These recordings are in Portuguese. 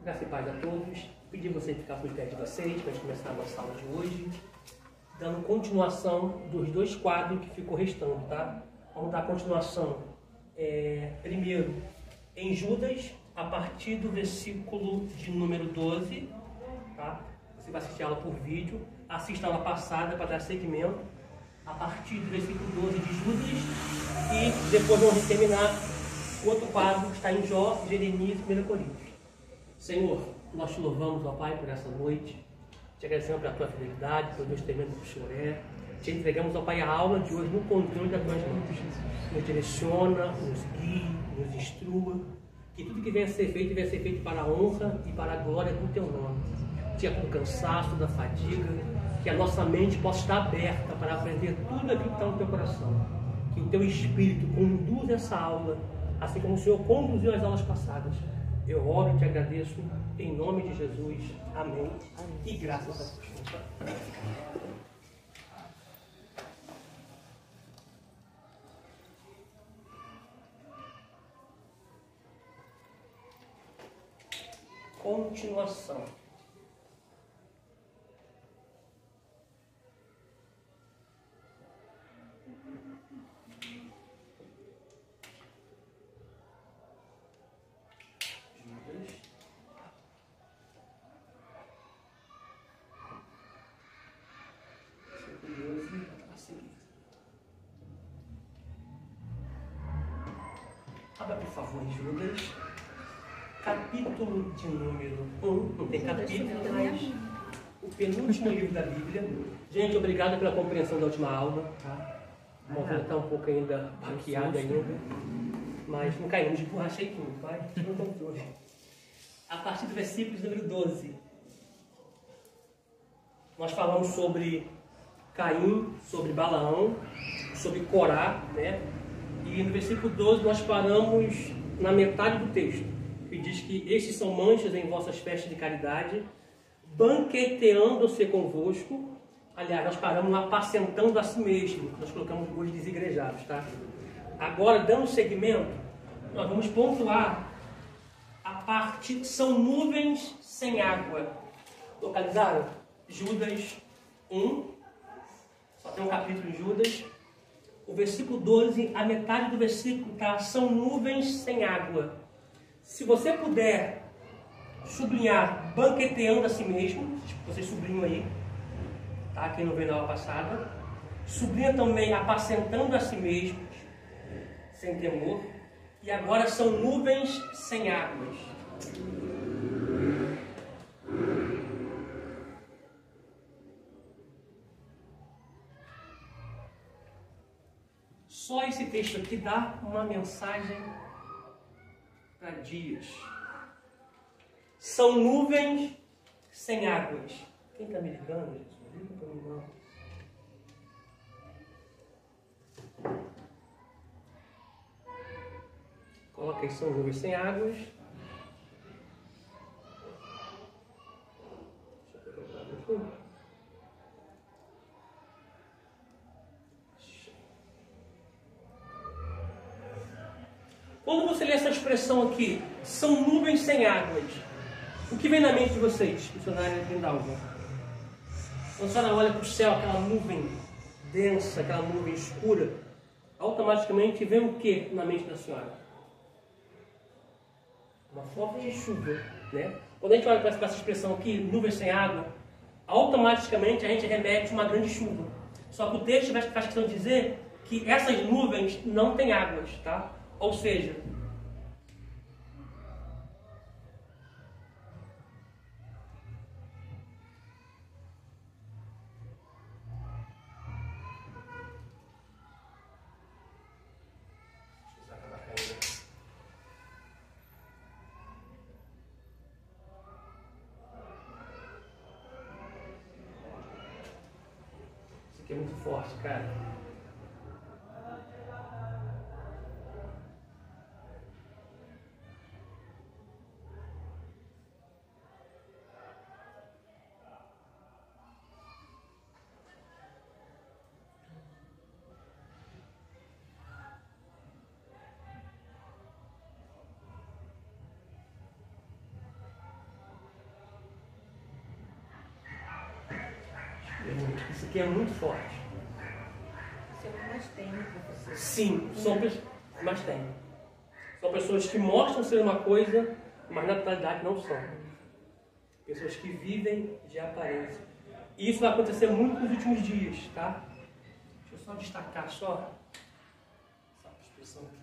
Graça e paz a todos. Pedir você ficar por perto de vocês para a gente começar a nossa aula de hoje, dando continuação dos dois quadros que ficou restando, tá? Vamos dar continuação primeiro em Judas, a partir do versículo de número 12, tá? Você vai assistir a aula por vídeo, assista a aula passada para dar seguimento, a partir do versículo 12 de Judas, e depois vamos terminar o outro quadro que está em Jó, Jeremias e 1 Coríntios. Senhor, nós te louvamos, ó Pai, por essa noite, te agradecemos pela tua fidelidade, pelo Deus tremendo que o Senhor é. Te entregamos, ó Pai, a aula de hoje no controle das tuas mãos. Nos direciona, nos guie, nos instrua, que tudo que venha a ser feito para a honra e para a glória do teu nome. Tira todo o cansaço, da fadiga, que a nossa mente possa estar aberta para aprender tudo aquilo que está no teu coração. Que o teu Espírito conduza essa aula, assim como o Senhor conduziu as aulas passadas. Eu oro e te agradeço em nome de Jesus. Amém. Amém. E graças a Deus. Continuação. Abra, por favor, Judas, capítulo de número 1, não tem capítulo, mas o penúltimo livro da Bíblia. Gente, obrigado pela compreensão da última aula, tá? O móvel está um pouco ainda baqueado ainda, mas não caímos de borrachei tudo, vai? No controle. A partir do versículo de número 12, nós falamos sobre Caim, sobre Balaão, sobre Corá, né? E no versículo 12 nós paramos na metade do texto, que diz que estes são manchas em vossas festas de caridade, banqueteando-se convosco. Aliás, nós paramos apacentando a si mesmo, nós colocamos os desigrejados, tá? Agora, dando seguimento, nós vamos pontuar a parte são nuvens sem água. Localizaram? Judas 1, só tem um capítulo em Judas. O versículo 12, a metade do versículo tá, são nuvens sem água. Se você puder sublinhar banqueteando a si mesmo, vocês sublinham aí, tá? Quem não veio na aula passada. Sublinha também apacentando a si mesmo, sem temor. E agora são nuvens sem águas. Só esse texto aqui dá uma mensagem para dias. São nuvens sem águas. Quem está me ligando, Jesus? Liga para mim, não. Coloca aí, são nuvens sem águas. Deixa eu colocar aqui. Quando você lê essa expressão aqui, são nuvens sem águas, o que vem na mente de vocês, missionária Lindalva? Quando a senhora olha para o céu, aquela nuvem densa, aquela nuvem escura, automaticamente vem o que na mente da senhora? Uma forte chuva, né? Quando a gente olha para essa expressão aqui, nuvens sem água, automaticamente a gente remete a uma grande chuva. Só que o texto faz questão de dizer que essas nuvens não têm águas, tá? Ou seja, isso aqui é muito forte, cara. muito. Isso aqui é muito forte. Isso é o que mais tem, né, professor? Sim, são pessoas que mais tem. São pessoas que mostram ser uma coisa, mas na totalidade não são. Pessoas que vivem de aparência. E isso vai acontecer muito nos últimos dias, tá? Deixa eu só destacar só essa expressão aqui.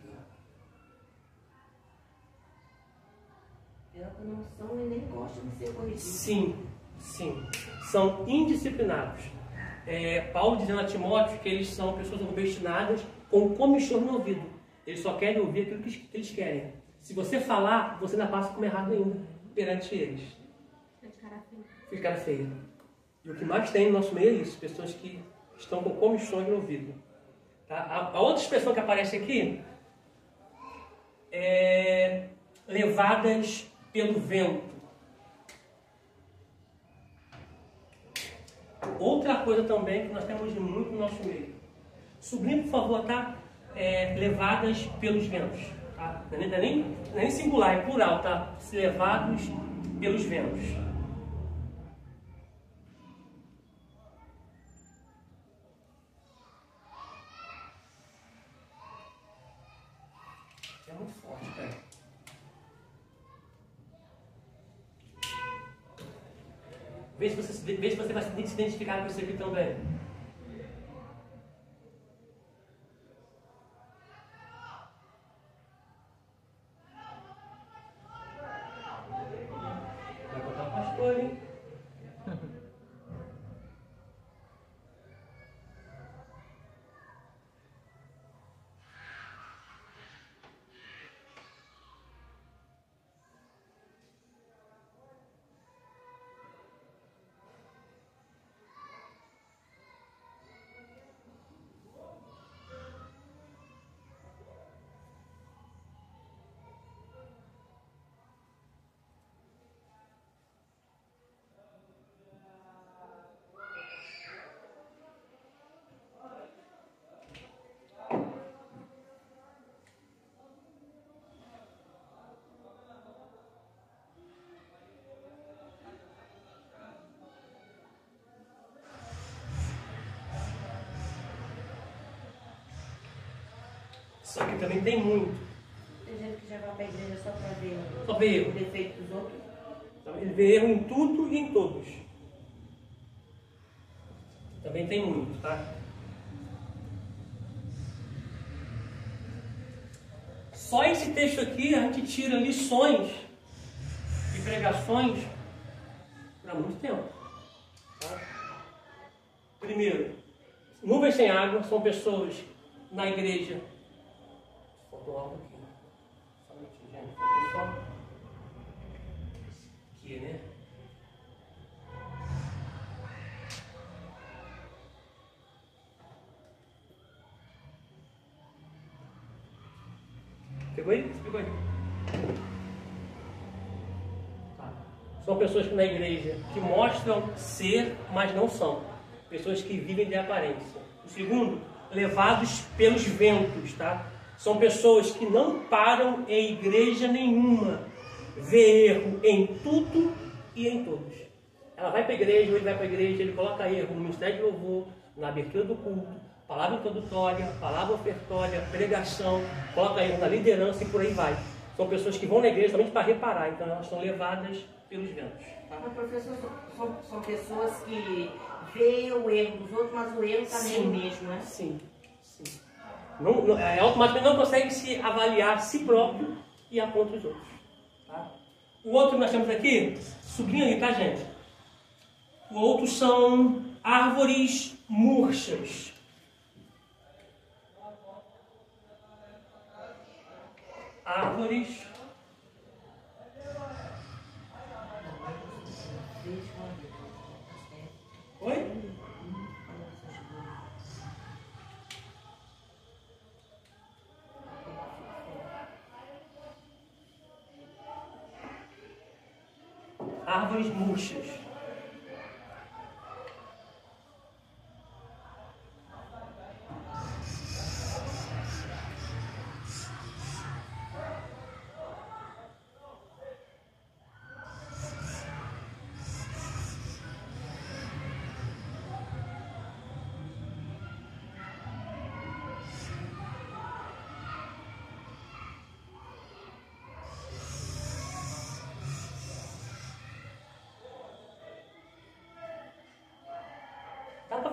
Pior que não são e nem gostam de ser corrigidos. Sim, sim. São indisciplinados. Paulo dizendo a Timóteo que eles são pessoas obstinadas com o comichão no ouvido. Eles só querem ouvir aquilo que eles querem. Se você falar, você ainda passa como errado ainda perante eles. Fica de cara feia. E o que mais tem no nosso meio é isso. Pessoas que estão com comichões no ouvido. Tá? A outra expressão que aparece aqui é levadas pelo vento. Outra coisa também que nós temos muito no nosso meio. Sublinhe, por favor, tá? Levadas pelos ventos. Tá? Não é nem singular, é plural, tá? Levados pelos ventos. É muito forte, cara. Vê se você vai se identificar com isso aqui também. Vai botar o pastor, hein? Só que também tem muito. Tem gente que já vai para a igreja só para ver Erro. o defeito dos outros. Ele vê erro em tudo e em todos. Também tem muito, tá? Só esse texto aqui a gente tira lições e pregações para muito tempo. Tá? Primeiro, nuvens sem água são pessoas na igreja. Faltou algo aqui. Só um minutinho, gente. Faltou só aqui, né? Pegou aí? Pegou aí. Tá. São pessoas que na igreja que mostram ser, mas não são. Pessoas que vivem de aparência. O segundo, levados pelos ventos, tá? São pessoas que não param em igreja nenhuma. Vê erro em tudo e em todos. Ela vai para a igreja, ele vai para a igreja, ele coloca erro no ministério de louvor, na abertura do culto, palavra introdutória, palavra ofertória, pregação, coloca erro na liderança e por aí vai. São pessoas que vão na igreja somente para reparar, então elas são levadas pelos ventos. Tá? Mas, professor, são pessoas que veem o erro dos outros, mas o erro está nele mesmo, né? Sim, sim. Automaticamente não consegue se avaliar a si próprio e aponta os outros. Tá? O outro que nós temos aqui, sublinha aí, tá, gente? O outro são árvores murchas. Árvores. Oi? Árvores murchas.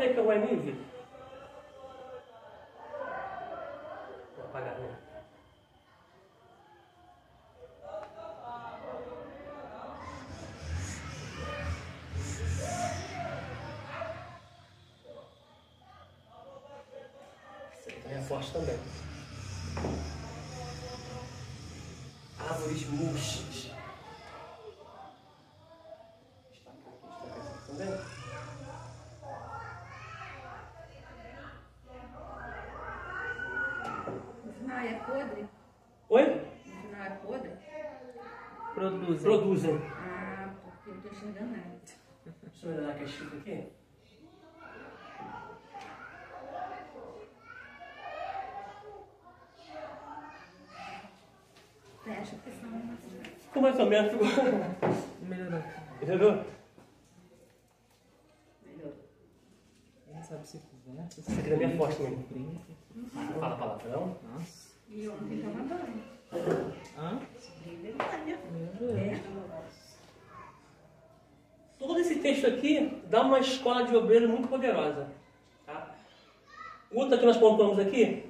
ver que é o Emil, Vitor. Vou apagar, né? Esse aqui também é forte também. Árvores murchas. Destacar aqui também. No final é podre? Oi? No final é podre? Produzem. Ah, porque eu não tô enxergando nada. Deixa eu olhar aqui a chifre aqui. Fecha, porque senão não vai. Ficou mais ou menos. Melhorou. Entendeu? Melhor. Não sabe se conversa. Essa aqui também é forte também. Brinca. Fala palavrão. Nossa. E ontem tava banho. Hã? Sobrinho vermelho. Meu Deus. Todo esse texto aqui dá uma escola de obreiro muito poderosa. Tá? Outra que nós pontuamos aqui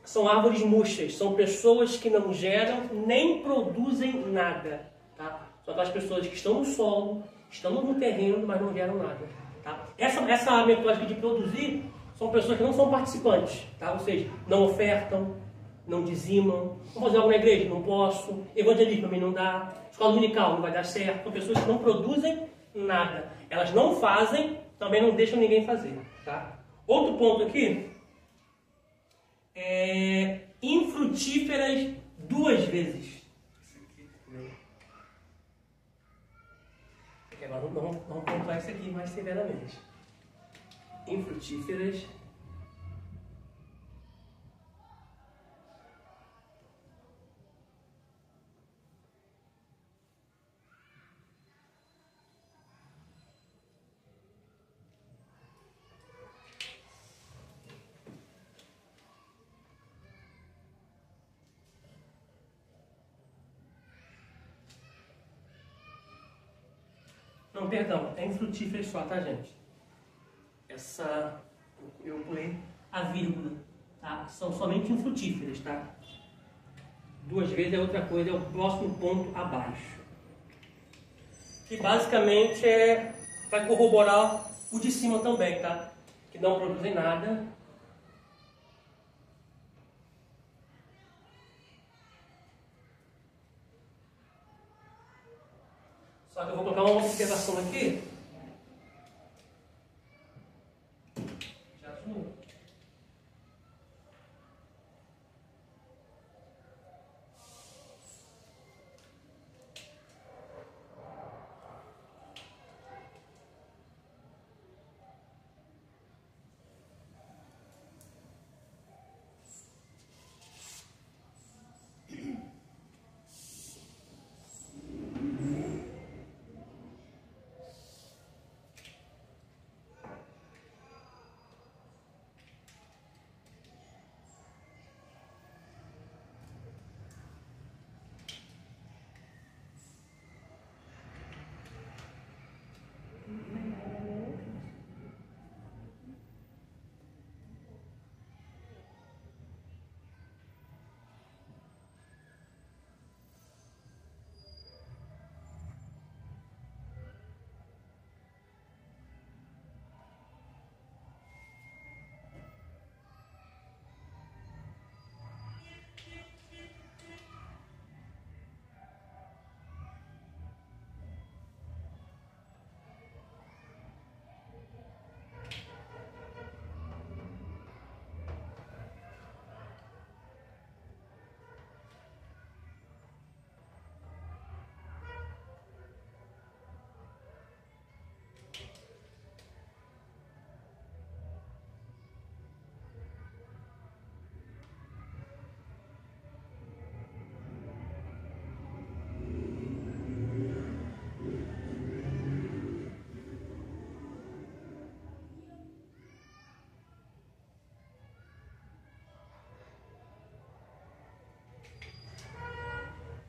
são árvores murchas. São pessoas que não geram nem produzem nada. Tá? São aquelas pessoas que estão no solo, estão no terreno, mas não geram nada. Tá? Essa metodologia de produzir são pessoas que não são participantes. Tá? Ou seja, não ofertam, não dizimam. Vou fazer algo na igreja? Não posso. Evangelismo também não dá. Escola dominical não vai dar certo. São pessoas que não produzem nada. Elas não fazem, também não deixam ninguém fazer. Tá? Outro ponto aqui é infrutíferas 2 vezes. Agora vamos pontuar isso aqui mais severamente. Infrutíferas. Não, perdão, é infrutíferas só, tá, gente? Essa, eu pulei a vírgula, tá? São somente infrutíferas, tá? 2 vezes é outra coisa, é o próximo ponto abaixo. Que basicamente vai corroborar o de cima também, tá? Que não produzem nada. Só que eu vou colocar uma observação aqui. Já sumiu.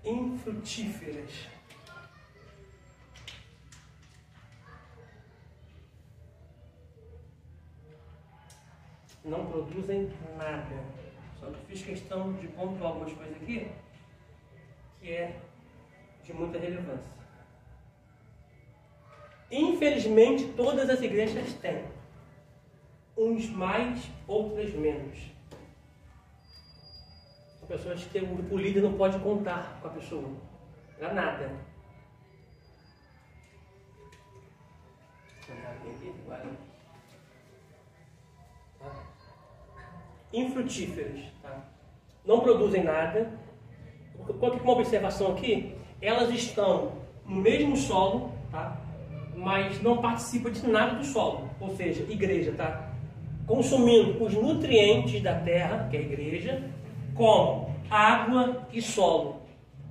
Infrutíferas. não produzem nada. Só que eu fiz questão de pontuar algumas coisas aqui que é de muita relevância. Infelizmente, todas as igrejas têm. Uns mais, outras menos. São pessoas que o líder não pode contar com a pessoa. Para nada. Infrutíferas, tá? Não produzem nada. Uma observação aqui, elas estão no mesmo solo, tá? Mas não participam de nada do solo, ou seja, igreja, tá? Consumindo os nutrientes da terra, que é a igreja, como água e solo.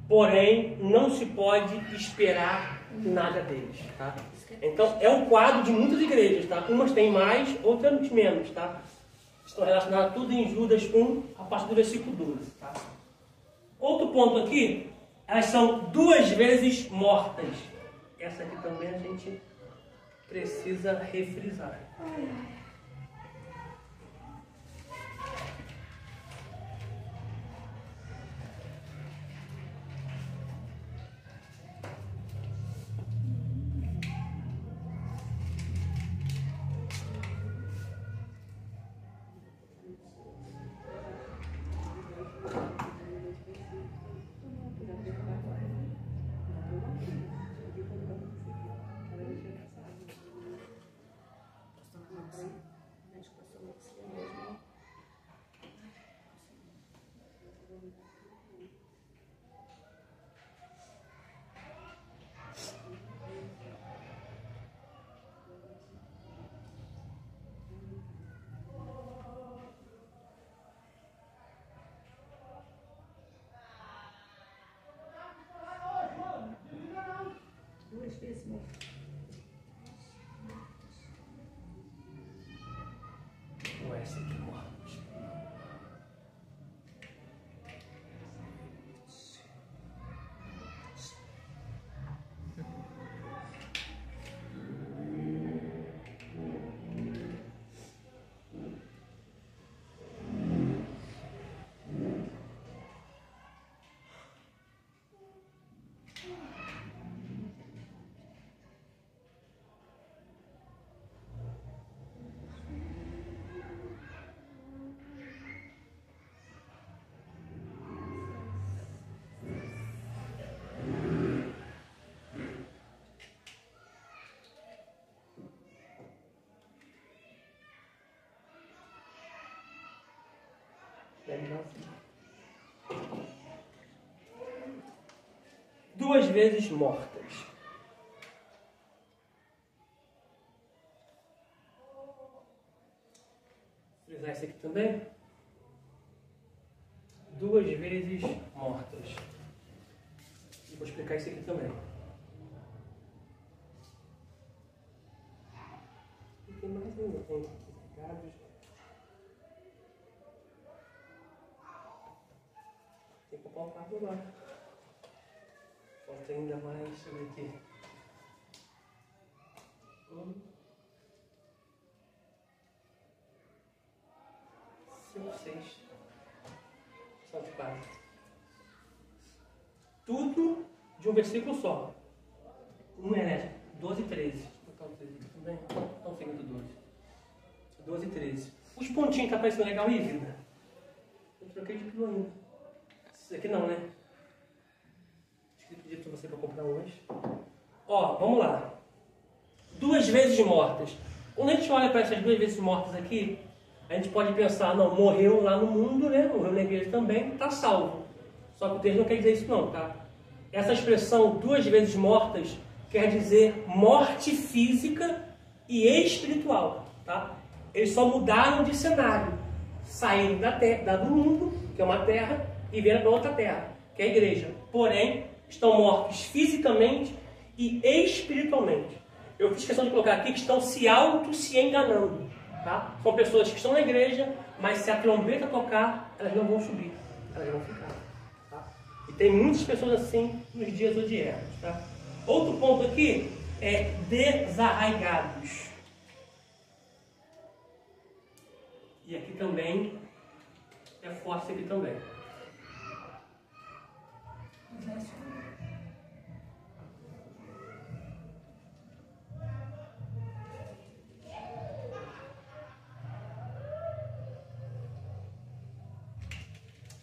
Porém, não se pode esperar nada deles, tá? Então, é um quadro de muitas igrejas, tá? Umas têm mais, outras menos, tá? Estão relacionadas tudo em Judas 1, a partir do versículo 12, tá? Outro ponto aqui, elas são 2 vezes mortas. Essa aqui também a gente precisa refrisar. Essa aqui morre. Duas vezes mortas. Vou frisar esse aqui também. 2 vezes mortas. E vou explicar isso aqui também. E tem mais ainda, tem pecados. Tem que comprar um carro agora. Falta ainda mais, deixa eu ver aqui. 5, 6. Só de 4. Tudo de um versículo só. Um é 12 e 13. Vou botar o 13 aqui também. Estão seguindo 12. 12 e 13. Os pontinhos tá parecendo legal aí, vida? Eu troquei de pilo ainda. Esse aqui não, né? Pedir para você para comprar hoje. Ó, vamos lá. 2 vezes mortas. Quando a gente olha para essas 2 vezes mortas aqui, a gente pode pensar, não, morreu lá no mundo, né? Morreu na igreja também, está salvo. Só que o texto não quer dizer isso não, tá? Essa expressão 2 vezes mortas quer dizer morte física e espiritual, tá? Eles só mudaram de cenário. Saíram do mundo, que é uma terra, e vieram para outra terra, que é a igreja. Porém, estão mortos fisicamente e espiritualmente. Eu fiz questão de colocar aqui que estão se enganando. Tá? São pessoas que estão na igreja, mas se a trombeta tocar, elas não vão subir, elas vão ficar. Tá? E tem muitas pessoas assim nos dias odiernos. Tá? Outro ponto aqui é desarraigados. E aqui também é forte aqui também.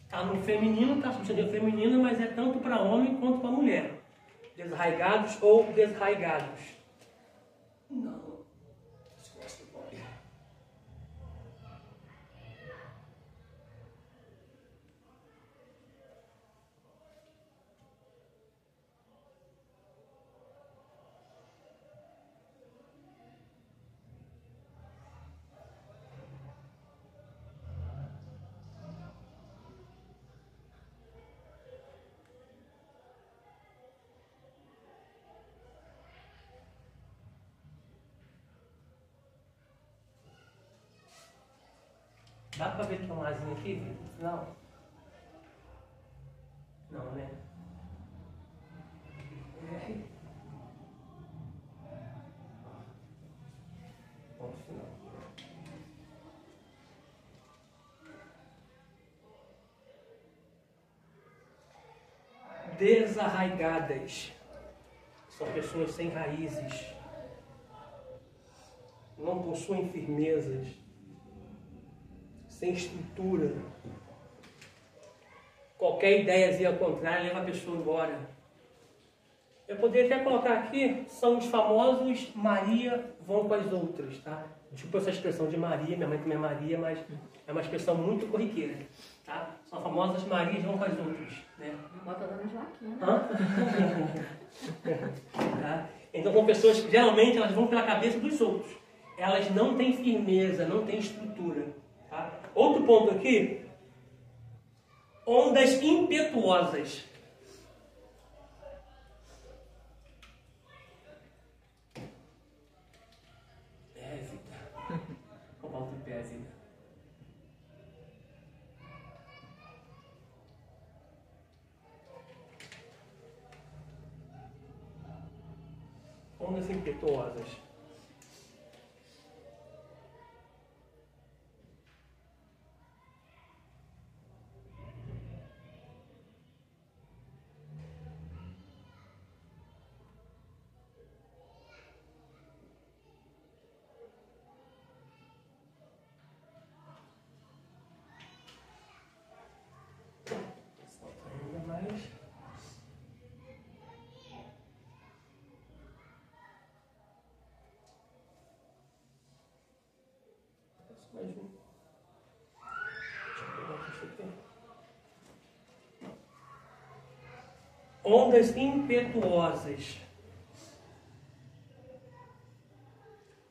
Tá no feminino, tá substantivo feminino, mas é tanto para homem quanto para mulher. Desarraigados ou desraigados. Não. Dá pra ver que tem uma asinha aqui, no final? Não, né? Ponto final. Desarraigadas. São pessoas sem raízes. Não possuem firmezas. Sem estrutura. Qualquer ideiazinha contrária leva a pessoa embora. Eu poderia até colocar aqui, são os famosos Maria vão com as outras, tá? Desculpa essa expressão de Maria, minha mãe também é Maria, mas é uma expressão muito corriqueira, tá? São famosas Marias vão com as outras, né? Bota a dona Joaquim. Tá? Então são pessoas que geralmente elas vão pela cabeça dos outros. Elas não têm firmeza, não têm estrutura. Tá? Outro ponto aqui, ondas impetuosas. Vou botar o pé, Zida. Ondas impetuosas. Ainda mais. Mais um. Deixa eu pegar isso aqui. Ondas impetuosas.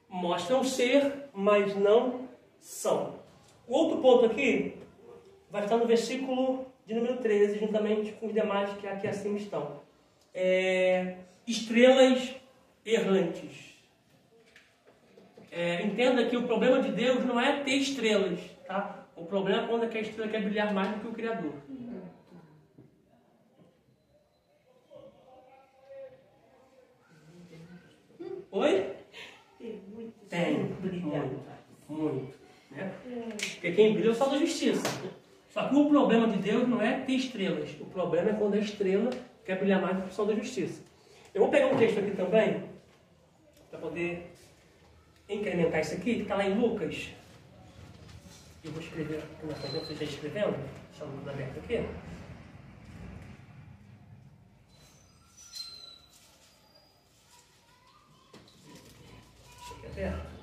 Mostram ser, mas não são. O outro ponto aqui vai estar no versículo de número 13, juntamente com os demais que aqui acima estão. Estrelas errantes. Entenda que o problema de Deus não é ter estrelas, tá? O problema é quando a estrela quer brilhar mais do que o Criador. Oi? Tem, muito. Né? Porque quem brilha é o sol da justiça. Só que o problema de Deus não é ter estrelas. O problema é quando a estrela quer brilhar mais do que o sol da justiça. Eu vou pegar um texto aqui também, para poder incrementar isso aqui, que está lá em Lucas. Eu vou escrever aqui na frente, você está escrevendo? Deixa eu aberto aqui. Deixa aqui aberto.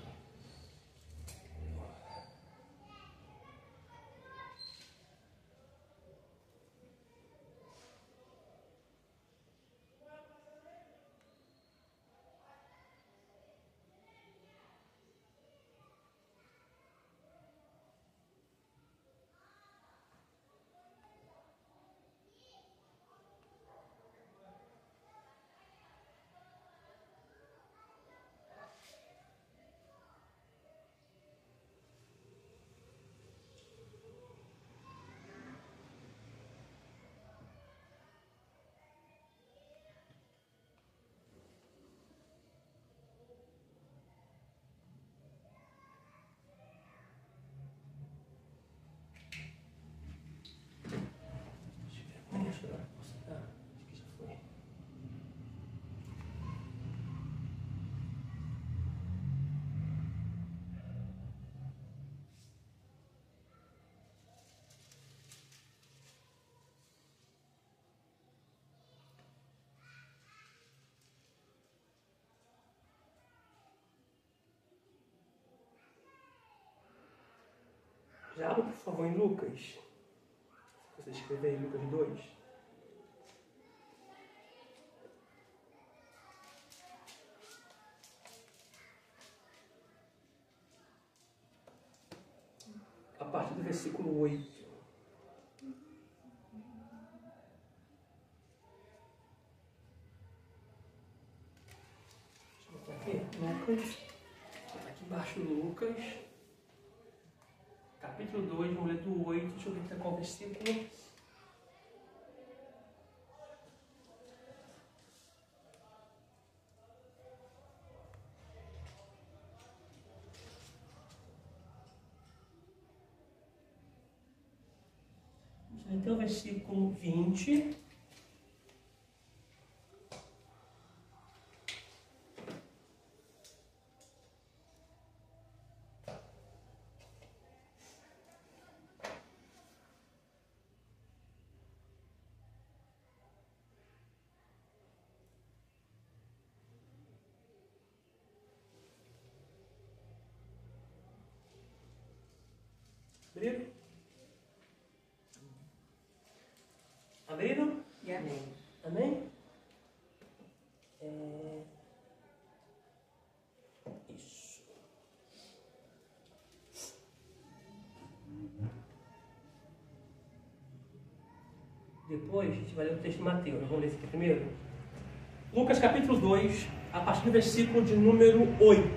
Já abra, por favor, em Lucas. Se você escrever em Lucas 2. A partir do versículo 8. Deixa eu botar aqui, Lucas. Aqui embaixo, Lucas. Capítulo 2, vamos ler do 8. Deixa eu ver até qual versículo. Até o versículo 20. Abriram? Abriram? E amém. Amém? Isso. Depois a gente vai ler o texto de Mateus. Vamos ler esse aqui primeiro? Lucas capítulo 2, a partir do versículo de número 8.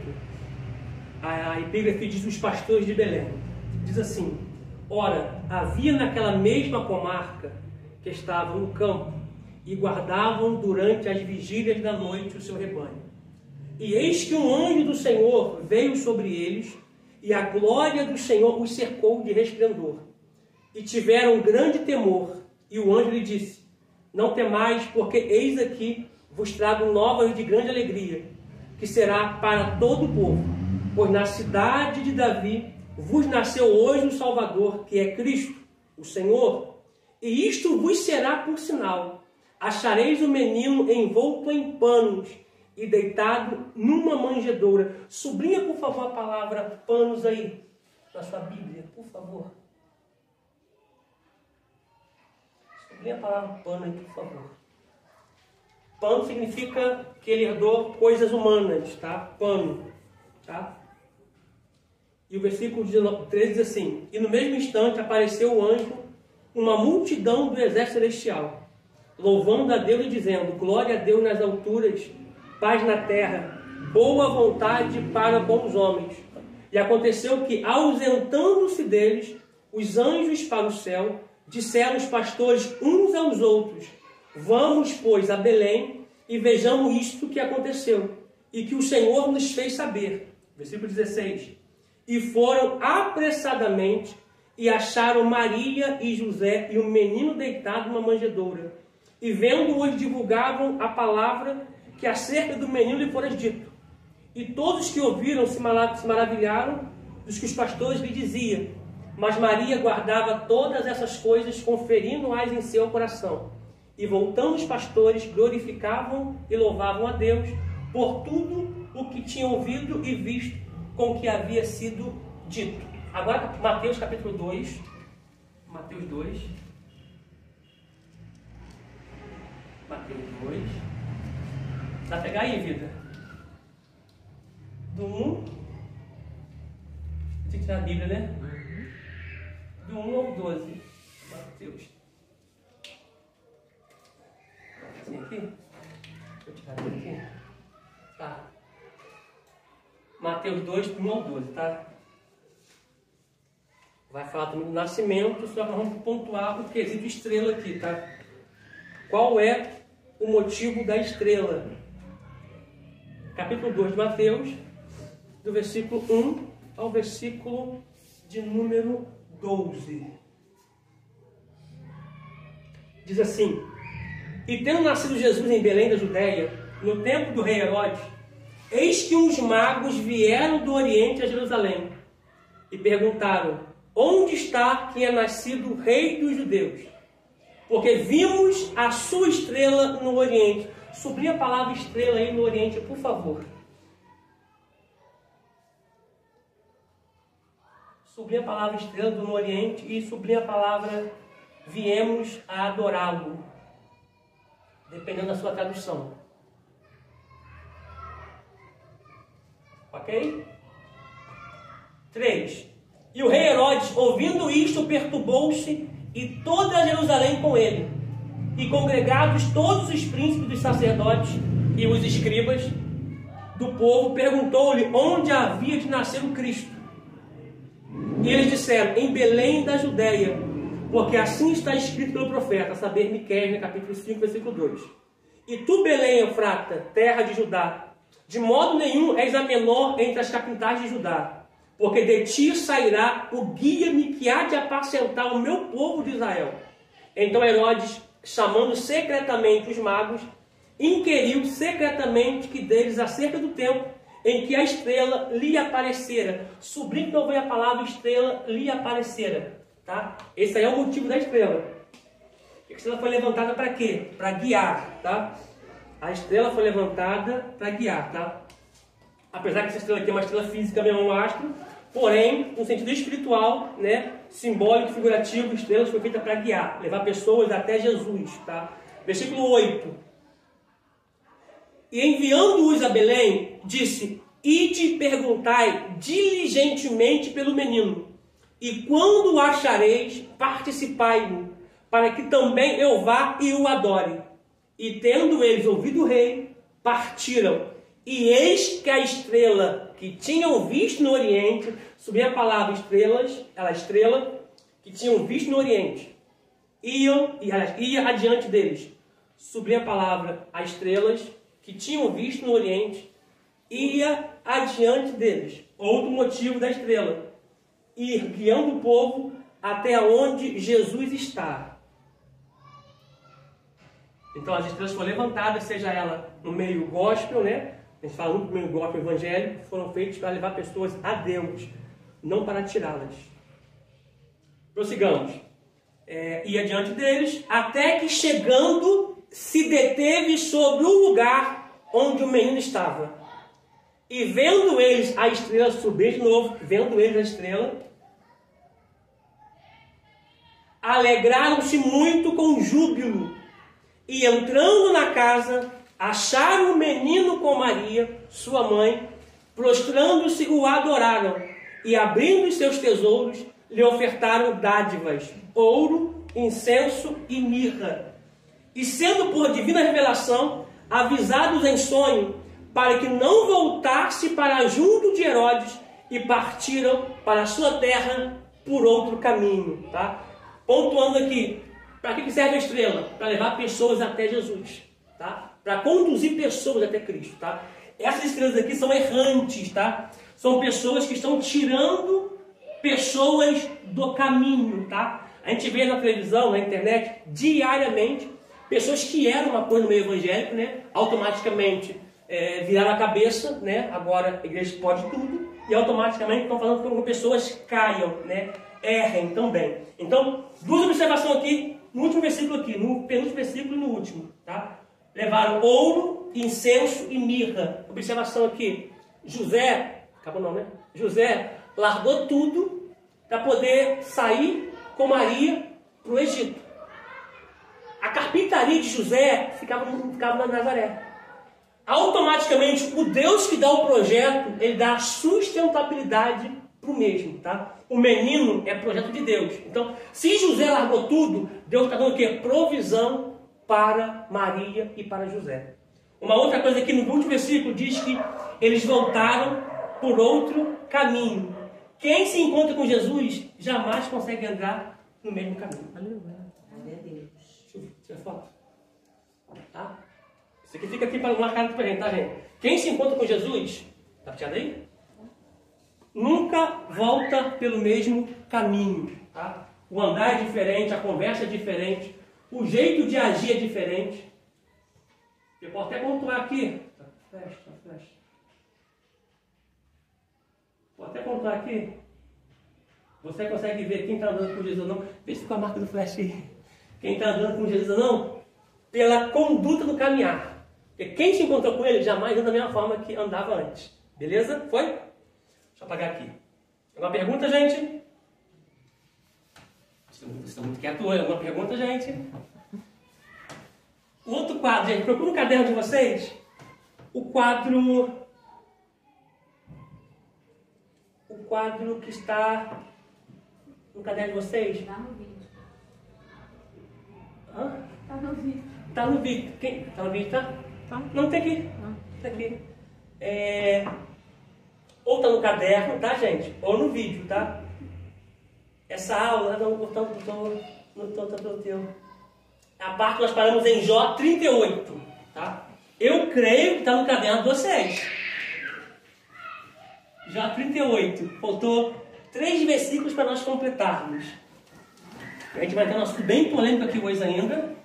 A epígrafe diz os pastores de Belém. Diz assim: ora, havia naquela mesma comarca que estavam no campo e guardavam durante as vigílias da noite o seu rebanho. E eis que um anjo do Senhor veio sobre eles, e a glória do Senhor os cercou de resplendor. E tiveram grande temor. E o anjo lhe disse: não temais, porque eis aqui vos trago novas de grande alegria, que será para todo o povo. Pois na cidade de Davi vos nasceu hoje um Salvador, que é Cristo, o Senhor. E isto vos será por sinal: achareis o menino envolto em panos e deitado numa manjedoura. Sublinha, por favor, a palavra panos aí, na sua Bíblia, por favor. Sublinha a palavra pano aí, por favor. Pano significa que ele herdou coisas humanas, tá? Pano, tá? E o versículo 13 diz assim: e no mesmo instante apareceu o anjo, uma multidão do exército celestial, louvando a Deus e dizendo: glória a Deus nas alturas, paz na terra, boa vontade para com os homens. E aconteceu que, ausentando-se deles, os anjos para o céu, disseram os pastores uns aos outros: vamos, pois, a Belém e vejamos isto que aconteceu e que o Senhor nos fez saber. Versículo 16. E foram apressadamente e acharam Maria e José e o menino deitado numa manjedoura. E vendo-os, divulgavam a palavra que acerca do menino lhe fora dito. E todos que ouviram se maravilharam dos que os pastores lhe diziam. Mas Maria guardava todas essas coisas, conferindo-as em seu coração. E voltando os pastores, glorificavam e louvavam a Deus por tudo o que tinham ouvido e visto com o que havia sido dito. Agora, Mateus capítulo 2. Mateus 2. Mateus 2. Dá pra pegar aí, vida? Do 1. Tem que tirar a Bíblia, né? Do 1 ao 12. Mateus. Assim aqui? Deixa eu tirar aqui. Tá. Mateus 2, do 1 ao 12, tá? Vai falar também do nascimento, só que nós vamos pontuar o quesito estrela aqui, tá? Qual é o motivo da estrela? Capítulo 2 de Mateus, do versículo 1 ao versículo de número 12. Diz assim: e tendo nascido Jesus em Belém da Judéia, no tempo do rei Herodes, eis que uns magos vieram do Oriente a Jerusalém e perguntaram: onde está quem é nascido o rei dos judeus? Porque vimos a sua estrela no Oriente. Sublinha a palavra estrela aí no Oriente, por favor. sublinha a palavra estrela do Oriente e sublinha a palavra viemos a adorá-lo, dependendo da sua tradução. Ok? 3. E o rei Herodes, ouvindo isto, perturbou-se, e toda Jerusalém com ele. E congregados todos os príncipes dos sacerdotes e os escribas do povo, perguntou-lhe onde havia de nascer o Cristo. E eles disseram, em Belém da Judéia, porque assim está escrito pelo profeta, a saber, Miqueias, no capítulo 5, versículo 2. E tu, Belém, Efrata, terra de Judá, de modo nenhum és a menor entre as capitais de Judá, porque de ti sairá o guia-me que há de apacentar o meu povo de Israel. Então Herodes, chamando secretamente os magos, inquiriu secretamente que deles acerca do tempo em que a estrela lhe aparecera. Sublinhe que não veio a palavra estrela lhe aparecera. Tá? Esse aí é o motivo da estrela. A estrela foi levantada para quê? Para guiar. Tá? A estrela foi levantada para guiar. Tá? Apesar que essa estrela aqui é uma estrela física, mesmo um astro, porém, no sentido espiritual, né, simbólico, figurativo, estrelas foi feita para guiar, levar pessoas até Jesus. Tá? Versículo 8. E enviando-os a Belém, disse, ide perguntai diligentemente pelo menino, e quando o achareis, participai-o, para que também eu vá e o adore. E tendo eles ouvido o rei, partiram. E eis que a estrela que tinham visto no Oriente, subia a palavra estrelas, a estrela que tinham visto no Oriente, ia adiante deles. Subia a palavra as estrelas que tinham visto no Oriente, ia adiante deles. Outro motivo da estrela, ir guiando o povo até onde Jesus está. Então as estrelas foram levantadas, seja ela no meio gospel, né? A gente fala no meio gospel evangélico, foram feitos para levar pessoas a Deus, não para tirá-las. Prossigamos. Ia diante deles, até que chegando se deteve sobre o lugar onde o menino estava. E vendo eles a estrela subir de novo, vendo eles a estrela, alegraram-se muito com júbilo. E entrando na casa, acharam o menino com Maria, sua mãe, prostrando-se o adoraram, e abrindo os seus tesouros, lhe ofertaram dádivas, ouro, incenso e mirra. E sendo por divina revelação, avisados em sonho, para que não voltasse para junto de Herodes, e partiram para a sua terra por outro caminho. Tá? Pontuando aqui, para que serve a estrela? Para levar pessoas até Jesus. Tá? Para conduzir pessoas até Cristo. Tá? Essas estrelas aqui são errantes. Tá? São pessoas que estão tirando pessoas do caminho. Tá? A gente vê na televisão, na internet, diariamente, pessoas que eram uma coisa no meio evangélico, né? Automaticamente viraram a cabeça, né? Agora a igreja pode tudo, e automaticamente estão falando que pessoas caiam, né? Errem também. Então, duas observações aqui, no último versículo aqui, no penúltimo versículo e no último. Tá? Levaram ouro, incenso e mirra. Observação aqui, José, acabou não, né? José largou tudo para poder sair com Maria para o Egito. A carpintaria de José ficava na Nazaré. Automaticamente, o Deus que dá o projeto, ele dá a sustentabilidade para o mesmo. Tá? O menino é projeto de Deus. Então, se José largou tudo, Deus está dando o quê? Provisão para Maria e para José. Uma outra coisa aqui no último versículo diz que eles voltaram por outro caminho. Quem se encontra com Jesus jamais consegue andar no mesmo caminho. Aleluia. Deus. Deixa eu tirar foto. Tá? Isso aqui fica aqui para marcar para a gente, tá, gente? Quem se encontra com Jesus, tá puxado aí? Nunca volta pelo mesmo caminho. Tá? O andar é diferente, a conversa é diferente, o jeito de agir é diferente. Eu posso até pontuar aqui. Flecha. Vou até pontuar aqui. Você consegue ver quem está andando com Jesus ou não? Vê se com a marca do flash aí. Quem está andando com Jesus ou não? Pela conduta do caminhar. Porque quem se encontrou com ele jamais anda da mesma forma que andava antes. Beleza? Foi? Deixa eu apagar aqui. Alguma pergunta, gente? Vocês estão muito quietos hoje. Alguma pergunta, gente? O outro quadro, gente, procura no caderno de vocês. O quadro que está no caderno de vocês. Tá no vídeo. Hã? Tá no vídeo. Tá no vídeo. Quem? Tá no vídeo, tá? Não, tem aqui. Tá aqui. Ou tá no caderno, tá, gente? Ou no vídeo, tá? Essa aula, não tô pelo teu. A parte que nós paramos em Jó 38, tá? Eu creio que tá no caderno de vocês. Jó 38. Faltou 3 versículos para nós completarmos. A gente vai ter um assunto bem polêmico aqui hoje ainda.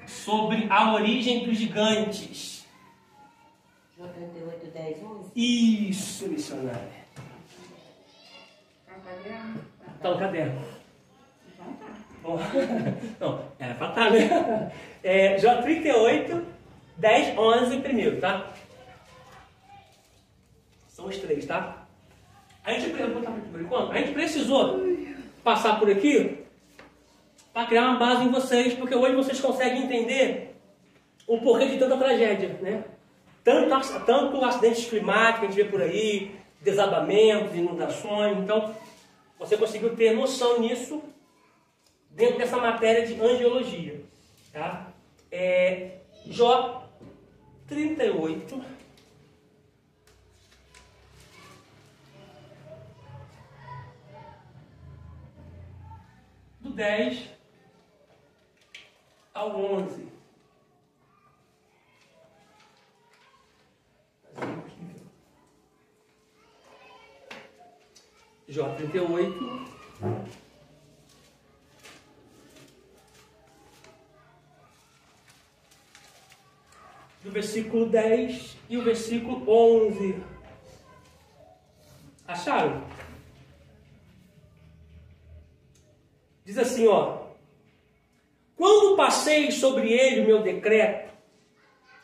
Sobre a origem dos gigantes. Jó 38, 10, 11. Isso, missionário. Tá no caderno? Tá no caderno. Então tá. Bom, não, era pra estar, né? Jó 38, 10, 11 primeiro, tá? São os 3, tá? A gente precisou passar por aqui para criar uma base em vocês, porque hoje vocês conseguem entender o porquê de tanta tragédia, né? Tanto acidentes climáticos que a gente vê por aí, desabamentos, inundações. Então, você conseguiu ter noção nisso dentro dessa matéria de angiologia, tá? Jó 38. Do 10 ao 11. Jó 38. Do versículo 10 e o versículo 11. Acharam? Diz assim, ó. Quando passei sobre ele o meu decreto,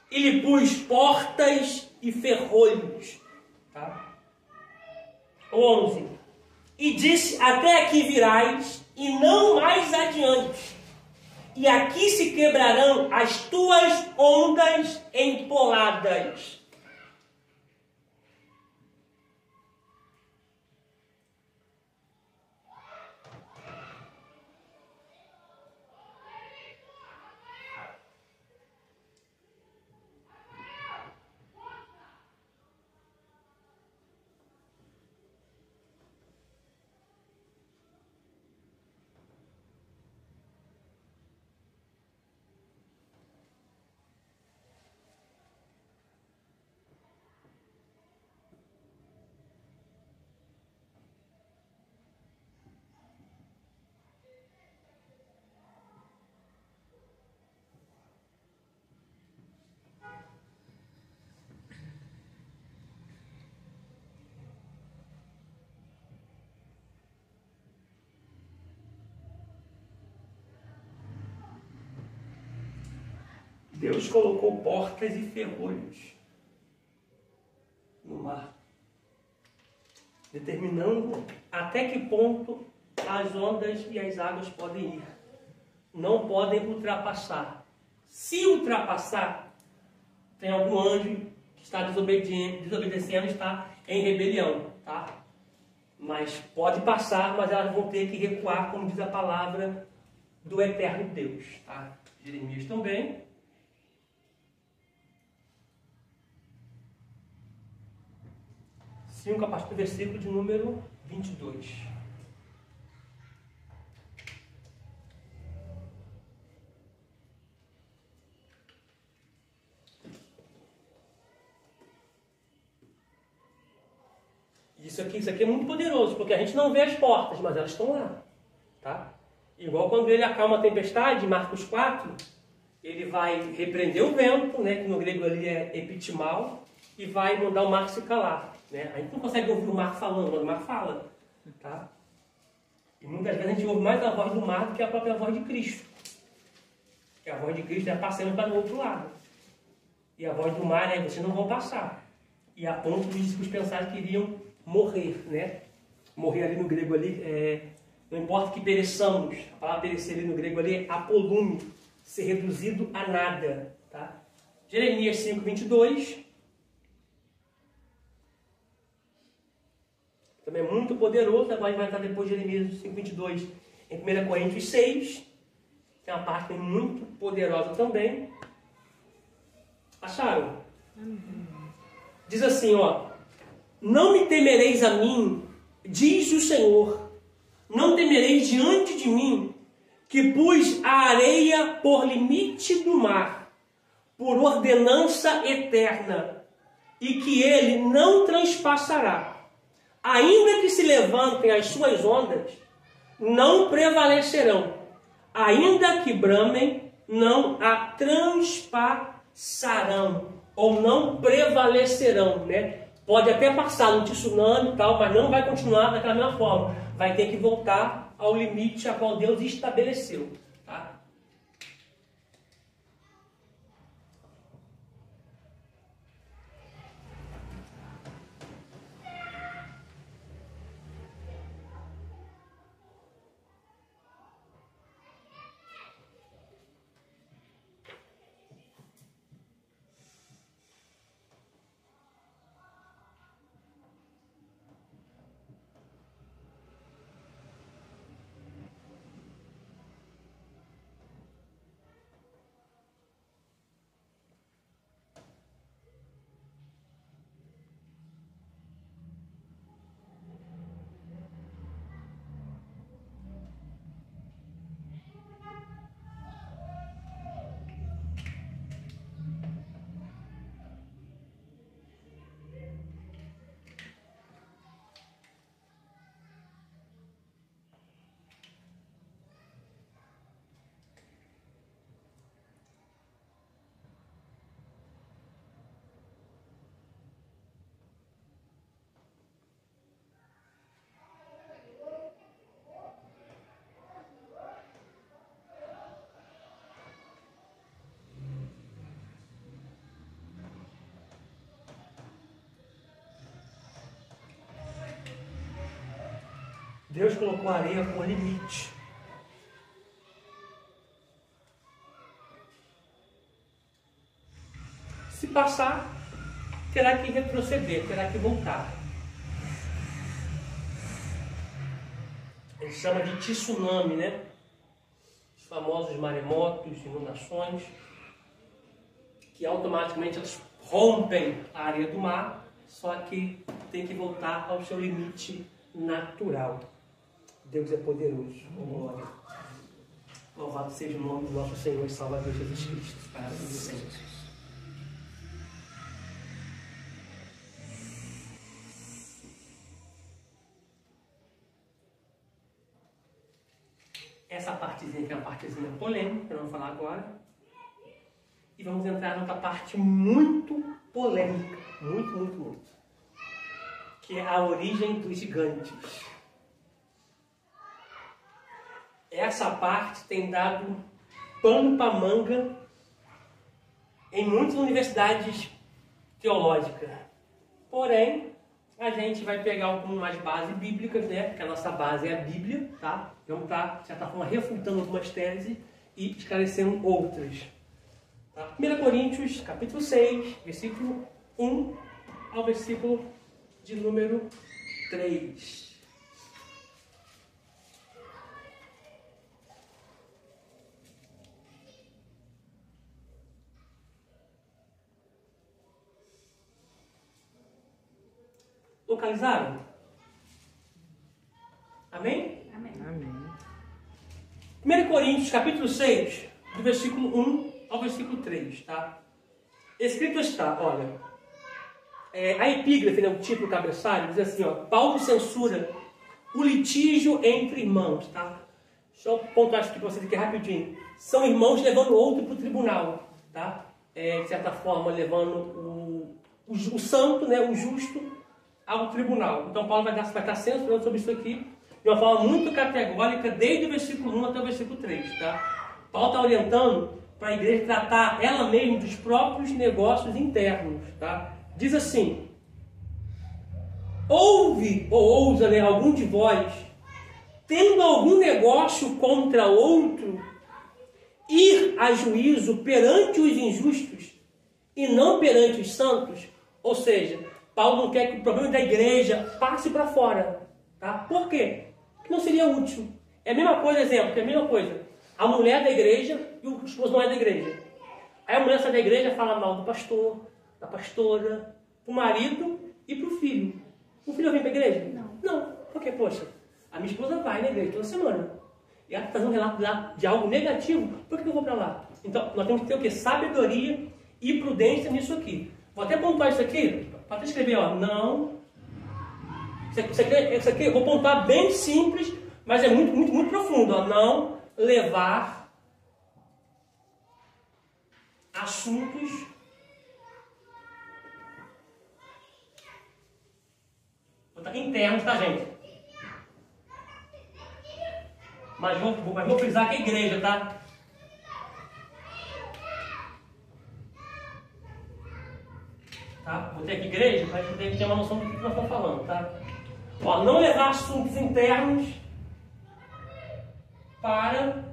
e lhe pus portas e ferrolhos. Tá? 11. E disse, até aqui virás, e não mais adiante. E aqui se quebrarão as tuas ondas empoladas. Deus colocou portas e ferrolhos no mar, determinando até que ponto as ondas e as águas podem ir. Não podem ultrapassar. Se ultrapassar, tem algum anjo que está desobedecendo, está em rebelião, tá? Mas pode passar, mas elas vão ter que recuar, como diz a palavra do eterno Deus, tá? Jeremias também. 5, a partir do versículo de número 22. Isso aqui é muito poderoso, porque a gente não vê as portas, mas elas estão lá, tá? Igual quando ele acalma a tempestade, em Marcos 4, ele vai repreender o vento, né, que no grego ali é epitimal, e vai mandar o mar se calar. Né? A gente não consegue ouvir o mar falando, mas o mar fala. Tá? E muitas vezes a gente ouve mais a voz do mar do que a própria voz de Cristo. Porque a voz de Cristo é passando para o outro lado. E a voz do mar é, vocês não vão passar. E a ponto dos discípulos pensarem que iriam morrer. Né? morrer ali no grego ali, não importa que pereçamos, a palavra perecer ali no grego ali é apolume, ser reduzido a nada. Tá? Jeremias 5:22. Também é muito poderoso, agora a gente vai entrar depois de Jeremias 5:22 em 1 Coríntios 6, que é uma parte muito poderosa também. Acharam? Diz assim, ó: não me temereis a mim, diz o Senhor, não temereis diante de mim, que pus a areia por limite do mar, por ordenança eterna, e que ele não transpassará. Ainda que se levantem as suas ondas, não prevalecerão. Ainda que bramem, não a transpassarão, ou não prevalecerão, né? Pode até passar um tsunami e tal, mas não vai continuar daquela mesma forma. Vai ter que voltar ao limite a qual Deus estabeleceu. Tá? Deus colocou a areia por limite. Se passar, terá que retroceder, terá que voltar. A gente chama de tsunami, né? Os famosos maremotos, inundações, que automaticamente elas rompem a areia do mar, só que tem que voltar ao seu limite natural. Deus é poderoso. Glória. Louvado seja o nome do nosso Senhor e Salvador Jesus Cristo. Para sempre. Essa partezinha que é uma partezinha polêmica, eu não vou falar agora. E vamos entrar numa parte muito polêmica. Muito. Que é a origem dos gigantes. Essa parte tem dado pano para manga em muitas universidades teológicas. Porém, a gente vai pegar algumas bases bíblicas, né? Porque a nossa base é a Bíblia, tá? Vamos estar, de certa forma, refutando algumas teses e esclarecendo outras. Tá? 1 Coríntios, capítulo 6, versículo 1 ao versículo de número 3. Localizaram? Amém? Amém. Amém. 1 Coríntios, capítulo 6, do versículo 1 ao versículo 3, tá? Escrito está, olha, a epígrafe, né, o título cabeçalho, diz assim, ó: Paulo censura o litígio entre irmãos, tá? Deixa eu pontuar isso aqui para vocês aqui rapidinho. São irmãos levando outro para o tribunal, tá? De certa forma, levando o santo, né, o justo, ao tribunal. Então Paulo vai estar censurando sobre isso aqui de uma forma muito categórica, desde o versículo 1 até o versículo 3. Tá? Paulo está orientando para a igreja tratar ela mesma dos próprios negócios internos. Tá? Diz assim: ouve ou ousa, né, algum de vós, tendo algum negócio contra outro, ir a juízo perante os injustos e não perante os santos? Ou seja, Paulo não quer que o problema da igreja passe para fora. Tá? Por quê? Porque não seria útil. É a mesma coisa, exemplo, é a mesma coisa. A mulher da igreja e o esposo não é da igreja. Aí a mulher sai da igreja e fala mal do pastor, da pastora, pro marido e pro filho. O filho vem para a igreja? Não. Por quê? Poxa, a minha esposa vai na igreja toda semana. E ela está fazendo um relato lá de algo negativo. Por que eu vou para lá? Então, nós temos que ter o quê? Sabedoria e prudência nisso aqui. Vou até pontuar isso aqui. Pode escrever, ó, não. Isso aqui eu vou pontuar bem simples, mas é muito profundo. Ó, não levar assuntos internos, tá, gente? Mas vou frisar que é igreja, tá? Tá? Vou ter aqui igreja para poder ter uma noção do que nós estamos falando, tá? Ó, não levar assuntos internos para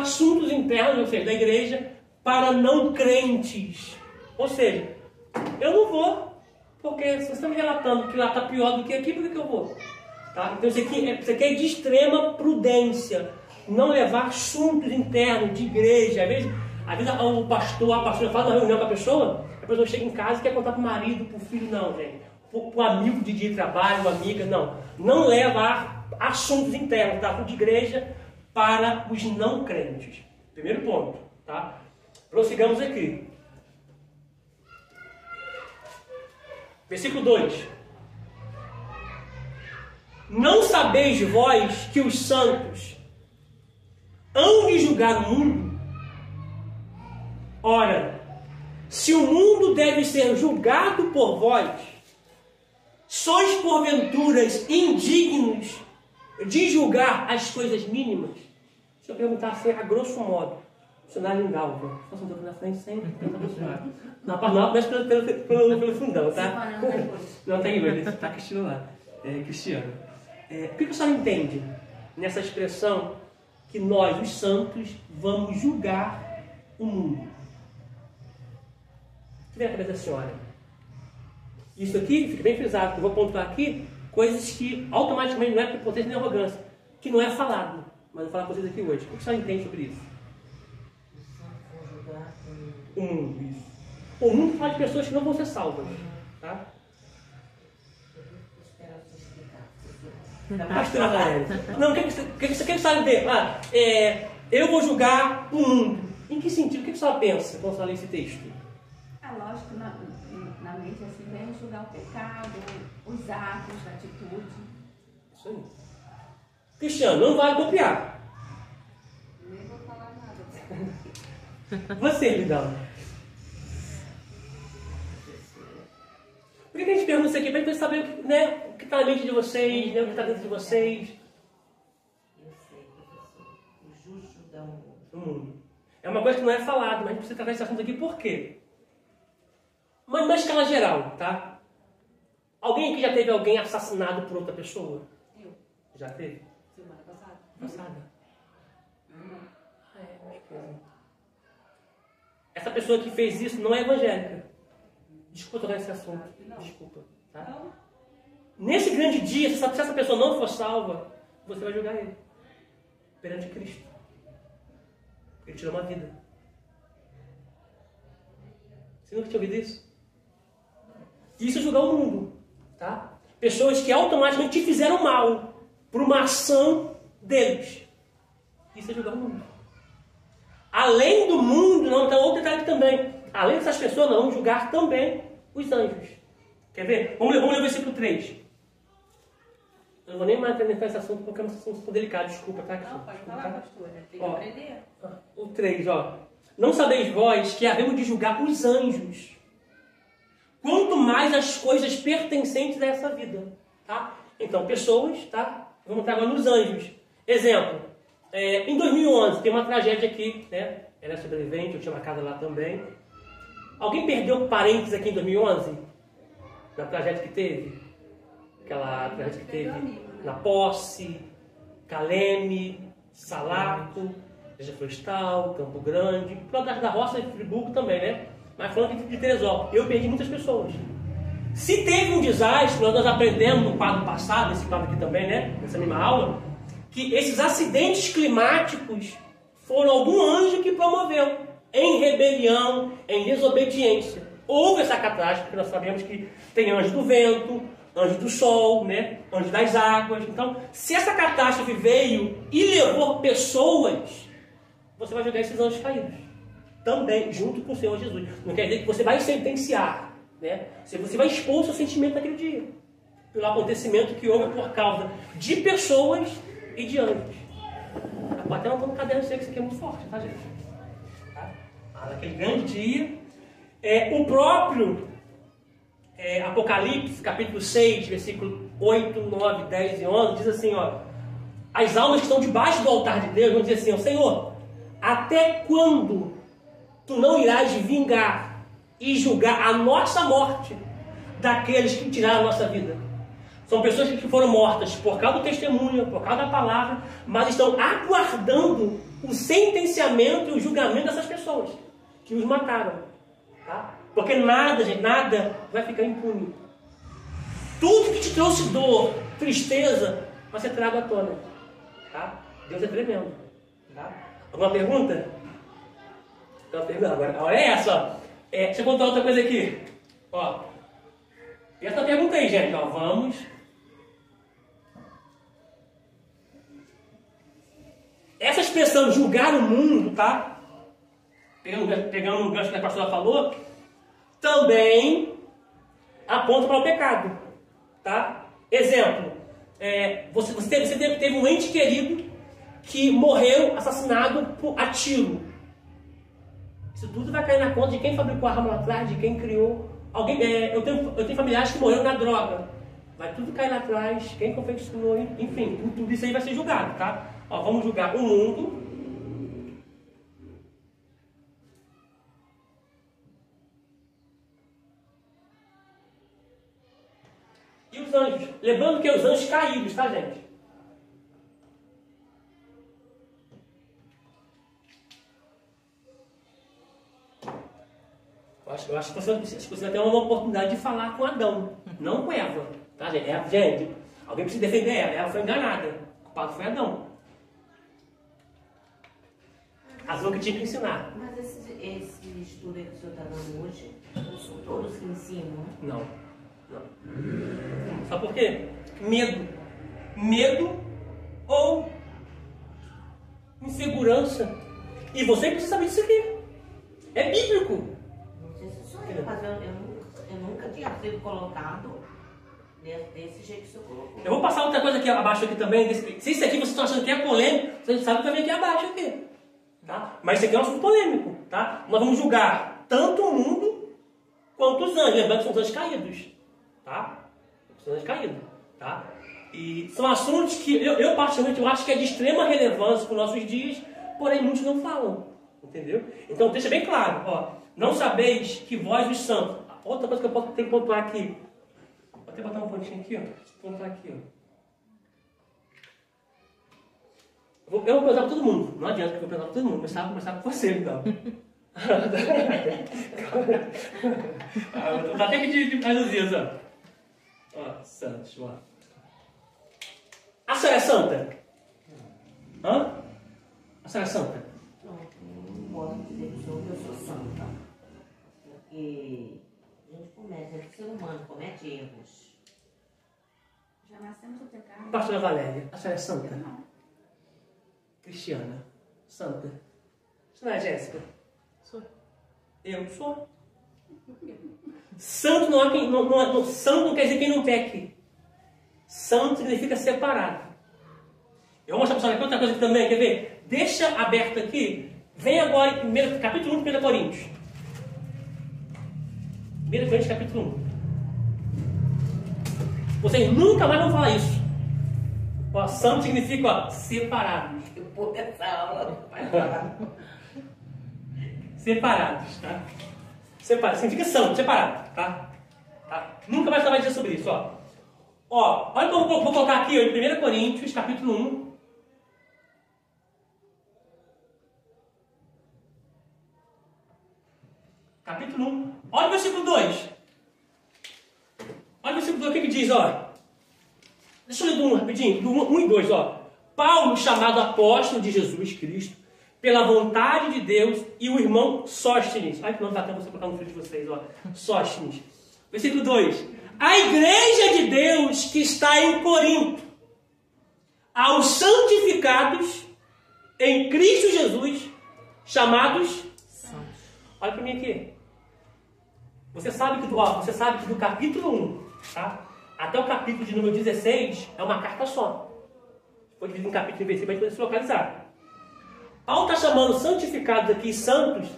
assuntos internos, ou seja, da igreja, para não crentes. Ou seja, eu não vou, porque se você está me relatando que lá está pior do que aqui, por que eu vou? Tá? Então isso aqui é de extrema prudência. Não levar assuntos internos de igreja. Às vezes o pastor, a pastora faz uma reunião com a pessoa chega em casa e quer contar para o marido, para o filho, não, gente. Para o amigo de dia de trabalho, amiga, não. Não levar assuntos internos, tá? De igreja para os não crentes. Primeiro ponto, tá? Prossigamos aqui. Versículo 2. Não sabeis vós que os santos hão de julgar o mundo? Ora, se o mundo deve ser julgado por vós, sois porventuras indignos de julgar as coisas mínimas? Se eu perguntar assim, a grosso modo, dicionário em Galva, se fosse um na frente sempre, tenta abençoar. Não, mas pelo fundão, tá? Não, tem ele está Cristiano lá. Cristiano. O que a senhora entende nessa expressão que nós, os santos, vamos julgar o mundo? O que vem à cabeça da senhora? Isso aqui, fica bem frisado, que eu vou pontuar aqui coisas que automaticamente não é prepotência nem arrogância, que não é falado. Mas eu vou falar com vocês aqui hoje. O que a senhora entende sobre isso? O mundo, isso. O mundo fala de pessoas que não vão ser salvas. Tá? Pastor Valério. Não, o que a senhora vê? Eu vou julgar o mundo. Em que sentido? O que a senhora pensa quando você lê esse texto? Lógico, na mente assim, vem julgar o pecado, os atos, a atitude. Isso aí. Cristiano, não vale copiar. Nem vou falar nada. Você, Lidão. Por que a gente pergunta isso aqui? Para a gente saber o que está na mente de vocês, né, o que está dentro de vocês. Eu sei, professor. O justo dá o mundo. É uma coisa que não é falada, mas a gente precisa tratar esse assunto aqui por quê? Mas numa escala geral, tá? Alguém aqui já teve alguém assassinado por outra pessoa? Eu. Já teve? Semana passada. Passada? Essa pessoa que fez isso não é evangélica. Desculpa tocar esse assunto. Desculpa. Tá? Não. Nesse grande dia, se essa pessoa não for salva, você vai julgar ele perante Cristo. Ele tirou uma vida. Você nunca tinha ouvido isso? Isso é julgar o mundo. Tá? Pessoas que automaticamente te fizeram mal por uma ação deles. Isso é julgar o mundo. Além do mundo, não tem outro detalhe também. Além dessas pessoas, nós vamos julgar também os anjos. Quer ver? Vamos ler o versículo 3. Eu não vou nem mais entrar nesse assunto porque é um assunto delicado. Desculpa, tá? Não, pode falar, pastora. Tem que Ó, aprender. O 3, ó. Não sabeis vós que havemos de julgar os anjos, quanto mais as coisas pertencentes a essa vida. Tá? Então, pessoas, tá? Vamos entrar agora nos anjos. Exemplo, em 2011, tem uma tragédia aqui, né? Ela é sobrevivente, eu tinha uma casa lá também. Alguém perdeu parentes aqui em 2011? Na tragédia que teve? Aquela tragédia que teve na Posse, Caleme, Salato, Igreja Florestal, Campo Grande, Plantas da Roça e Friburgo também, né? Mas falando de Teresópolis, eu perdi muitas pessoas. Se teve um desastre, nós aprendemos no quadro passado, nesse quadro aqui também, né? Nessa mesma aula, que esses acidentes climáticos foram algum anjo que promoveu em rebelião, em desobediência. Houve essa catástrofe, porque nós sabemos que tem anjo do vento, anjo do sol, né? Anjo das águas. Então, se essa catástrofe veio e levou pessoas, você vai jogar esses anjos caídos também, junto com o Senhor Jesus. Não quer dizer que você vai sentenciar, né? Você vai expor o seu sentimento naquele dia, pelo acontecimento que houve por causa de pessoas e de anjos. Até não estou no caderno, sei que isso aqui é muito forte, tá, gente? Tá? Naquele grande dia, o próprio Apocalipse, capítulo 6, versículo 8, 9, 10 e 11, diz assim, ó, as almas que estão debaixo do altar de Deus vão dizer assim, ó, Senhor, até quando tu não irás vingar e julgar a nossa morte daqueles que tiraram a nossa vida? São pessoas que foram mortas por causa do testemunho, por causa da palavra, mas estão aguardando o sentenciamento e o julgamento dessas pessoas que os mataram. Tá? Porque nada, gente, nada vai ficar impune. Tudo que te trouxe dor, tristeza, vai ser trago à tona. Tá? Deus é tremendo. Tá? Alguma pergunta? Então, agora, olha essa. Ó. Deixa eu contar outra coisa aqui. Ó. E essa pergunta aí, gente. Ó, vamos. Essa expressão julgar o mundo, tá? Pegando o gancho que a pastora falou, também aponta para o pecado, tá? Exemplo, você teve um ente querido que morreu assassinado a tiro. Isso tudo vai cair na conta de quem fabricou a arma lá atrás, de quem criou. Eu tenho familiares que morreram na droga. Vai tudo cair lá atrás, quem confeccionou, enfim, tudo isso aí vai ser julgado, tá? Ó, vamos julgar o mundo. E os anjos. Lembrando que é os anjos caídos, tá, gente? Eu acho que você vai ter uma oportunidade de falar com Adão, não com Eva. Tá, gente? Gente, alguém precisa defender ela. Ela foi enganada. O culpado foi Adão. Razão que tinha que ensinar. Mas esse estudo aí que o senhor está dando hoje, são todos que ensinam? Não. Sabe por quê? Medo ou insegurança. E você precisa saber disso aqui. É bíblico. Não sei se sou eu, mas eu nunca tinha sido colocado desse jeito que o senhor colocou. Eu vou passar outra coisa aqui abaixo aqui também. Se isso aqui vocês estão achando que é polêmico, vocês sabem que também aqui abaixo aqui. Tá? Mas isso aqui é um assunto polêmico. Tá? Nós vamos julgar tanto o mundo quanto os anjos. Lembrando que são os anjos caídos. Tá? São anjos caídos. Tá? E são assuntos que eu particularmente acho que é de extrema relevância para os nossos dias, porém muitos não falam. Entendeu? Então deixa bem claro. Ó, não sabeis que vós os santos. Outra coisa que eu tenho que pontuar aqui. Vou até botar um pontinho aqui. Ó. Vou pontuar aqui. Ó. Eu vou pensar com todo mundo. Não adianta que eu vou pensar com todo mundo. Vou começar com você, então. Vou até que de traduzir, ó. Ó, Santos, ó. A senhora é santa? Hã? A senhora é santa? Não posso dizer que eu sou santa. Porque a gente comete, o ser humano comete erros. Já nascemos no pecado. Pastora Valéria, a senhora é santa? Não. Cristiana, santa. A senhora é Jéssica? Sou. Eu sou. Santo não é quem. Santo não quer dizer quem não peque. Santo significa separado. Eu vou mostrar para vocês outra coisa aqui também, quer ver? Deixa aberto aqui. Vem agora em capítulo 1 de 1 Coríntios. 1 Coríntios, capítulo 1. Vocês nunca mais vão falar isso. Ó, santo significa, ó, separados. Depois dessa aula, vai falar. Separados, tá? Separados, significa santo, separado, tá? Nunca mais vai dizer sobre isso, ó. Ó, olha que eu vou colocar aqui, ó, em 1 Coríntios, capítulo 1. Capítulo 1. Olha o versículo 2. Olha o versículo 2, o que que diz, ó. Deixa eu ler do 1 rapidinho, do 1 e 2, ó. Paulo, chamado apóstolo de Jesus Cristo, pela vontade de Deus, e o irmão Sóstenes. Olha que não dá tempo você colocar no filho de vocês, ó. Sóstenes. Versículo 2. A igreja de Deus que está em Corinto, aos santificados em Cristo Jesus, chamados santos. Olha para mim aqui. Você sabe que do capítulo 1, tá? Até o capítulo de número 16 é uma carta só. Foi dividido em capítulo e versículo, a gente pode se localizar. Paulo está chamando santificados aqui, santos,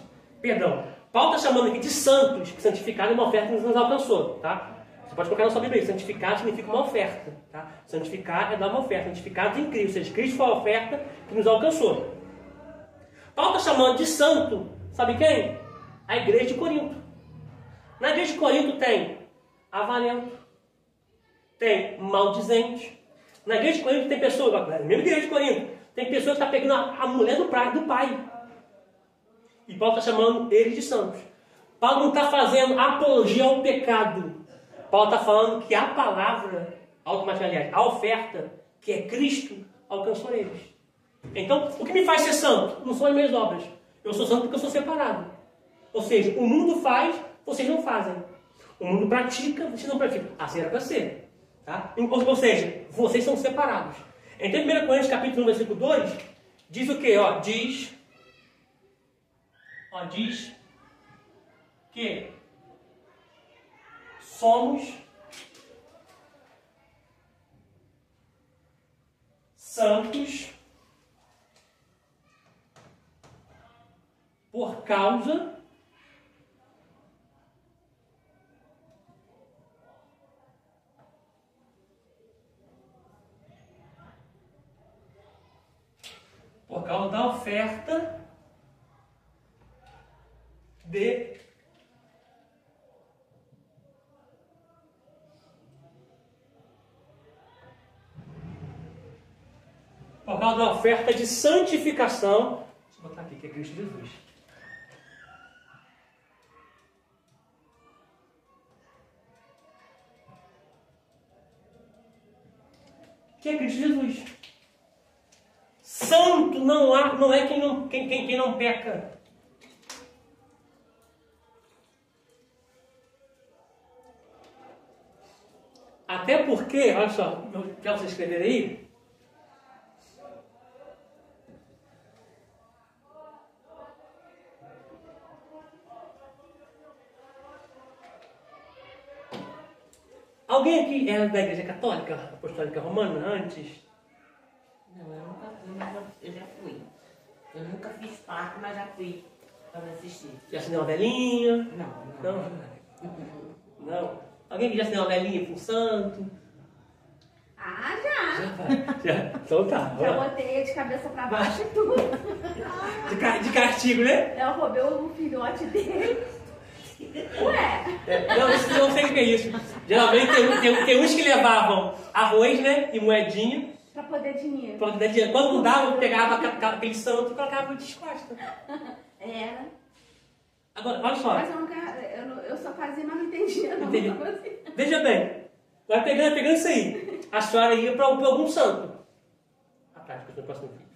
perdão. Paulo está chamando aqui de santos, que santificado é uma oferta que nos alcançou, tá? Você pode colocar na sua Bíblia aí, santificado significa uma oferta, tá? Santificar é dar uma oferta, santificado em Cristo, ou seja, Cristo foi a oferta que nos alcançou. Paulo está chamando de santo, sabe quem? A igreja de Corinto. Na igreja de Corinto tem avarento, tem maldizente. Na igreja de Corinto tem pessoas, na mesma igreja de Corinto, tem pessoas que estão pegando a mulher do pai. E Paulo está chamando eles de santos. Paulo não está fazendo apologia ao pecado. Paulo está falando que a palavra, aliás, a oferta, que é Cristo, alcançou eles. Então, o que me faz ser santo? Não são as minhas obras. Eu sou santo porque eu sou separado. Ou seja, o mundo faz, vocês não fazem. O mundo pratica, vocês não praticam. Assim era para ser. Tá? Ou seja, vocês são separados. Então, em 1 Coríntios, capítulo 1, versículo 2, diz o quê? Diz que somos santos por causa da oferta de por causa da oferta de santificação. Deixa eu botar aqui, que é Cristo Jesus. Que é Cristo Jesus. Santo não é quem não peca. Até porque, olha só, quer você escrever aí? Alguém aqui era da Igreja Católica, Apostólica Romana, antes? Não, eu nunca fui, mas eu já fui. Eu nunca fiz parte, mas já fui para assistir. Já acendeu uma velhinha? Não. Não? Alguém que já acendeu uma velhinha com santo? Ah, já! Já? Então tá. Já botei de cabeça pra baixo e tudo. De castigo, né? Eu roubei o filhote dele. Ué! Não, isso não sei o que é isso. Geralmente tem uns que levavam arroz, né? E moedinha. Pra poder dinheiro. Pra poder dar dinheiro. Quando não dava, eu pegava aquele santo e colocava de costas. Era. Agora, olha só. Mas eu só fazia, mas não entendia, não. Entendi. Veja bem. Vai pegando isso aí. A senhora ia para algum santo. A prática do próximo vídeo.